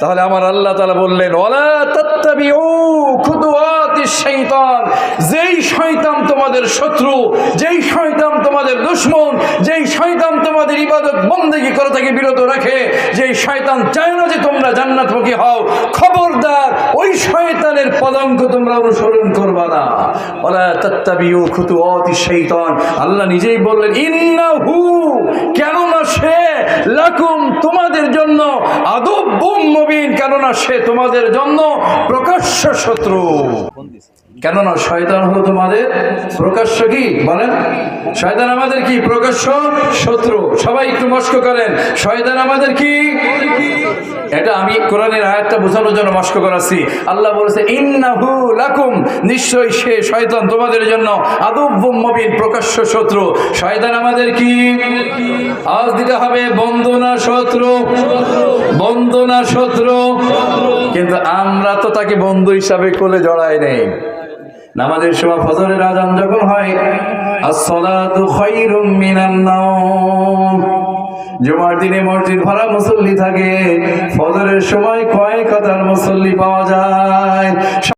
তাহলে আমার আল্লাহ তাআলা বললেন ওয়ালা তাত্তাবিউ খুতুওয়াতিশ শাইতান, যেই শয়তান তোমাদের শত্রু, যেই শয়তান তোমাদের দুশমন, যেই শয়তান তোমাদের ইবাদত বন্দেগী করা থেকে বিরত রাখে, যেই শয়তান চায় না যে তোমরা জান্নাতমুখী হও, খবরদার ওই শয়তানের পদাঙ্ক তোমরা অনুসরণ করবা না। ওয়ালা তাত্তাবিউ খুতুওয়াতিশ শাইতান, আল্লাহ নিজেই বললেন ইন্নাহু, কেননা সে লাকুম তোমাদের জন্য আদুব্বুম মুবিন, কেননা সে তোমাদের জন্য প্রকাশ্য শত্রু। কেননা শয়তান হলো তোমাদের প্রকাশ্য কি বলেন, শয়তান আমাদের কি প্রকাশ্য শত্রু। সবাই একটু মস্ক করেন, শয়তান আমাদের কি। এটা আমি কোরআনের আয়াতটা বোঝানোর জন্য মস্ক করাচ্ছি। আল্লাহ বলেছে ইন্নাহু লাকুম, নিশ্চয়ই সে শয়তান তোমাদের জন্য আদুব্বুম মুবিন, প্রকাশ্য শত্রু। শয়তান আমাদের কি, আওয়াজ দিতে হবে, বন্ধু না শত্রু, বন্ধু না শত্রু। কিন্তু আমরা তো তাকে বন্ধু হিসাবে কোলে জড়াই নেই। নামাজের সময় ফজরের আযান যখন হয়, আসসালাতু খায়রুম মিনান নাওম, জুমার দিনে মসজিদ ভরা মুসল্লি থাকে, ফজরের সময় কয় কাতার মুসল্লি পাওয়া যায়।